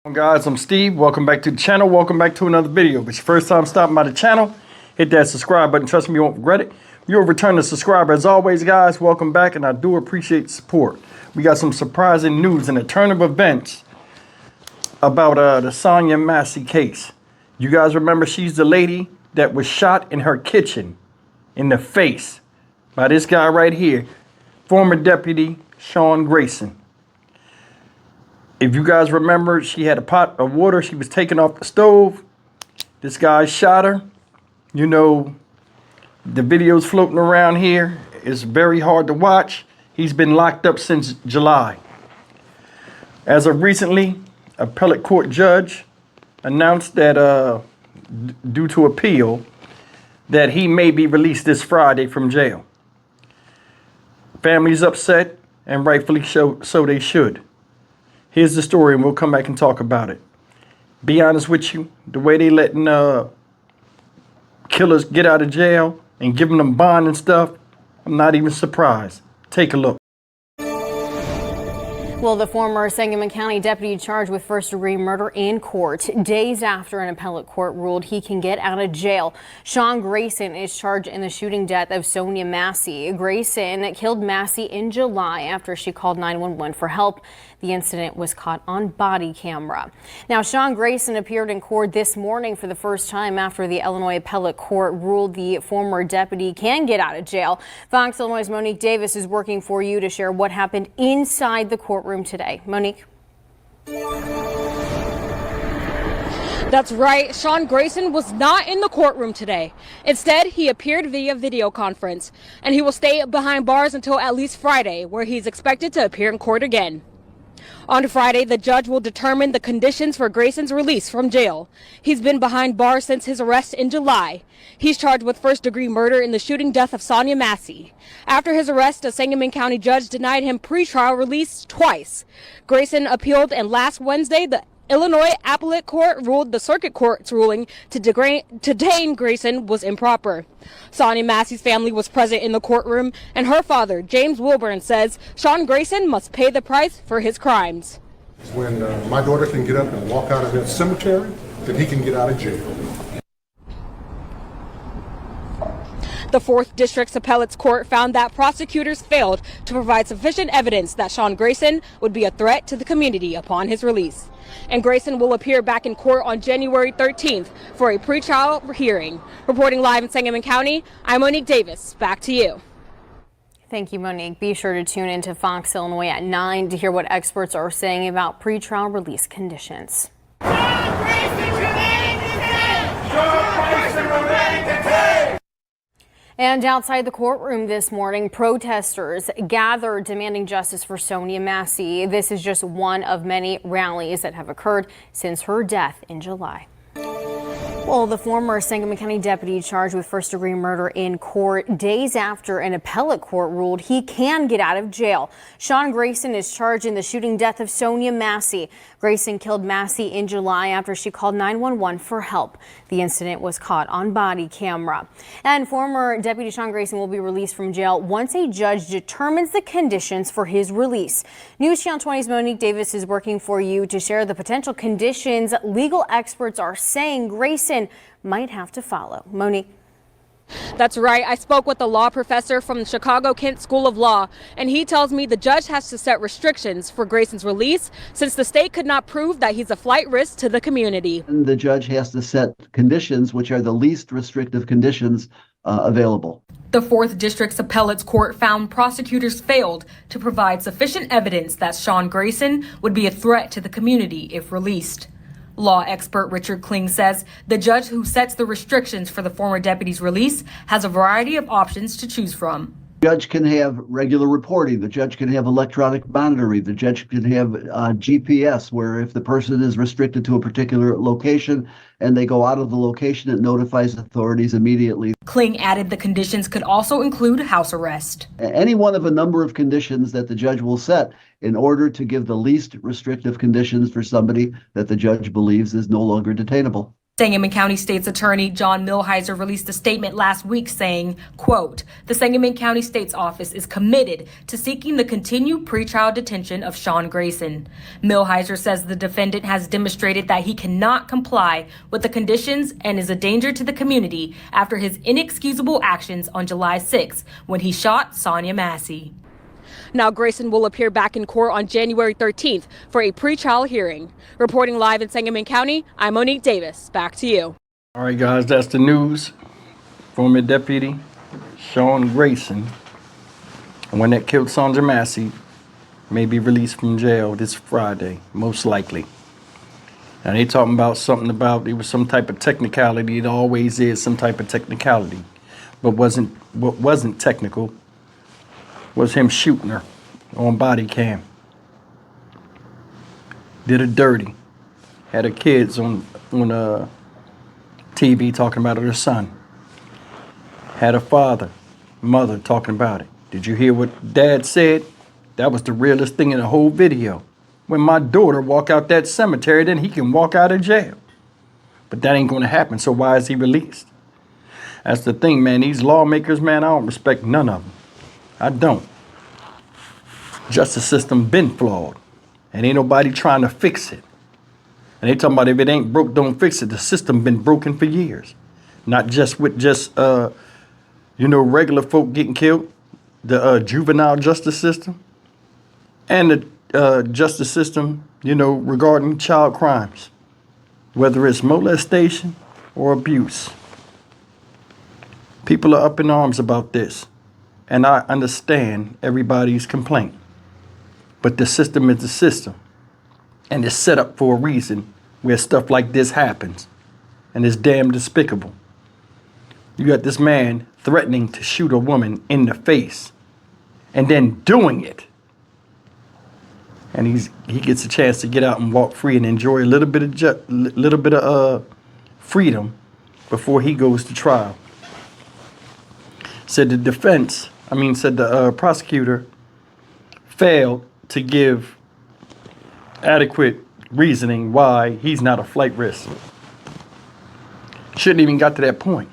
Guys, I'm Steve. Welcome back to the channel. Welcome back to another video. If it's your first time stopping by the channel, hit that subscribe button. Trust me, you won't regret it. You're a returning subscriber. As always, guys, welcome back, and I do appreciate the support. We got some surprising news and a turn of events about the Sonya Massey case. You guys remember she's the lady that was shot in her kitchen in the face by this guy right here, former deputy Sean Grayson. If you guys remember, she had a pot of water she was taking off the stove. This guy shot her. You know, the videos floating around here is very hard to watch. He's been locked up since July. As of recently, appellate court judge announced that due to appeal, that he may be released this Friday from jail. Family's upset, and rightfully so they should. Here's the story, and we'll come back and talk about it. Be honest with you, the way they letting killers get out of jail and giving them bond and stuff, I'm not even surprised. Take a look. Well, the former Sangamon County deputy charged with first-degree murder in court days after an appellate court ruled he can get out of jail. Sean Grayson is charged in the shooting death of Sonya Massey. Grayson killed Massey in July after she called 911 for help. The incident was caught on body camera. Now, Sean Grayson appeared in court this morning for the first time after the Illinois appellate court ruled the former deputy can get out of jail. Fox Illinois' Monique Davis is working for you to share what happened inside the courtroom today. Monique. That's right. Sean Grayson was not in the courtroom today. Instead, he appeared via video conference, and he will stay behind bars until at least Friday, where he's expected to appear in court again. On Friday, the judge will determine the conditions for Grayson's release from jail. He's been behind bars since his arrest in July. He's charged with first-degree murder in the shooting death of Sonya Massey. After his arrest, a Sangamon County judge denied him pretrial release twice. Grayson appealed, and last Wednesday, the Illinois appellate court ruled the circuit court's ruling to detain Grayson was improper. Sonya Massey's family was present in the courtroom, and her father, James Wilburn, says Sean Grayson must pay the price for his crimes. When my daughter can get up and walk out of that cemetery, then he can get out of jail. The 4th District's Appellate's Court found that prosecutors failed to provide sufficient evidence that Sean Grayson would be a threat to the community upon his release. And Grayson will appear back in court on January 13th for a pretrial hearing. Reporting live in Sangamon County, I'm Monique Davis. Back to you. Thank you, Monique. Be sure to tune into Fox Illinois at 9 to hear what experts are saying about pretrial release conditions. And outside the courtroom this morning, protesters gathered demanding justice for Sonya Massey. This is just one of many rallies that have occurred since her death in July. Well, the former Sangamon County deputy charged with first-degree murder in court days after an appellate court ruled he can get out of jail. Sean Grayson is charged in the shooting death of Sonya Massey. Grayson killed Massey in July after she called 911 for help. The incident was caught on body camera. And former deputy Sean Grayson will be released from jail once a judge determines the conditions for his release. News Channel 20's Monique Davis is working for you to share the potential conditions legal experts are saying Grayson might have to follow. Monique. That's right. I spoke with a law professor from the Chicago Kent School of Law, and he tells me the judge has to set restrictions for Grayson's release since the state could not prove that he's a flight risk to the community. And the judge has to set conditions which are the least restrictive conditions available. The 4th District's Appellate's Court found prosecutors failed to provide sufficient evidence that Sean Grayson would be a threat to the community if released. Law expert Richard Kling says the judge who sets the restrictions for the former deputy's release has a variety of options to choose from. The judge can have regular reporting. The judge can have electronic monitoring. The judge can have GPS, where if the person is restricted to a particular location and they go out of the location, it notifies authorities immediately. Kling added the conditions could also include house arrest. Any one of a number of conditions that the judge will set in order to give the least restrictive conditions for somebody that the judge believes is no longer detainable. Sangamon County State's Attorney John Milhiser released a statement last week saying, quote, "The Sangamon County State's Office is committed to seeking the continued pretrial detention of Sean Grayson." Milhiser says the defendant has demonstrated that he cannot comply with the conditions and is a danger to the community after his inexcusable actions on July 6th when he shot Sonya Massey. Now Grayson will appear back in court on January 13th for a pretrial hearing. Reporting live in Sangamon County, I'm Monique Davis. Back to you. All right, guys, that's the news. Former Deputy Sean Grayson, the one that killed Sonya Massey, may be released from jail this Friday, most likely. And they talking about something about it was some type of technicality. It always is some type of technicality. But what wasn't technical was him shooting her on body cam. Did her dirty. Had her kids on TV talking about her son. Had her father, mother talking about it. Did you hear what Dad said? That was the realest thing in the whole video. When my daughter walk out that cemetery, then he can walk out of jail. But that ain't gonna happen, so why is he released? That's the thing, man. These lawmakers, man, I don't respect none of them. I don't. Justice system been flawed, and ain't nobody trying to fix it. And they talking about if it ain't broke, don't fix it. The system been broken for years, not just with regular folk getting killed. The juvenile justice system and the justice system, regarding child crimes, whether it's molestation or abuse. People are up in arms about this, and I understand everybody's complaint. But the system is the system, and it's set up for a reason where stuff like this happens, and it's damn despicable. You got this man threatening to shoot a woman in the face, and then doing it. And he gets a chance to get out and walk free and enjoy a little bit of freedom before he goes to trial. Said the prosecutor failed to give adequate reasoning why he's not a flight risk. Shouldn't even got to that point.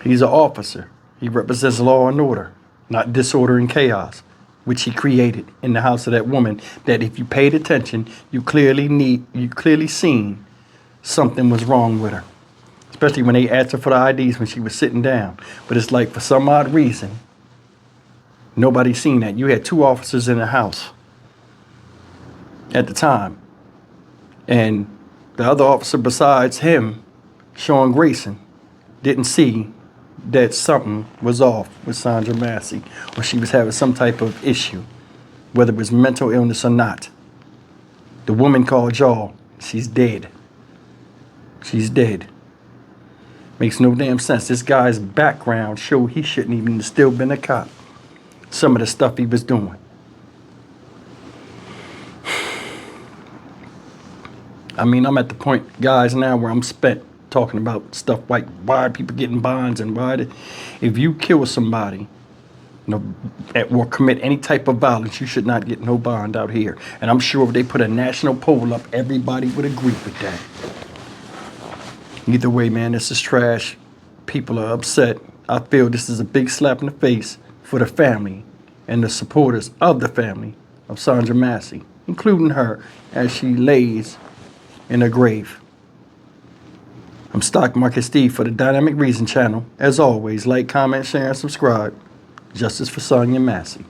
He's an officer. He represents law and order, not disorder and chaos, which he created in the house of that woman that if you paid attention, you clearly seen something was wrong with her. Especially when they asked her for the IDs when she was sitting down. But it's like for some odd reason, nobody seen that. You had 2 officers in the house at the time. And the other officer besides him, Sean Grayson, didn't see that something was off with Sonya Massey, or she was having some type of issue, whether it was mental illness or not. The woman called y'all. She's dead. She's dead. Makes no damn sense. This guy's background showed he shouldn't even still been a cop. Some of the stuff he was doing. I mean, I'm at the point, guys, now where I'm spent talking about stuff like why are people getting bonds and if you kill somebody, or commit any type of violence, you should not get no bond out here. And I'm sure if they put a national poll up, everybody would agree with that. Either way, man, this is trash. People are upset. I feel this is a big slap in the face for the family and the supporters of the family of Sonya Massey, including her as she lays in her grave. I'm Stock Market Steve for the Dynamic Reason channel. As always, like, comment, share, and subscribe. Justice for Sonya Massey.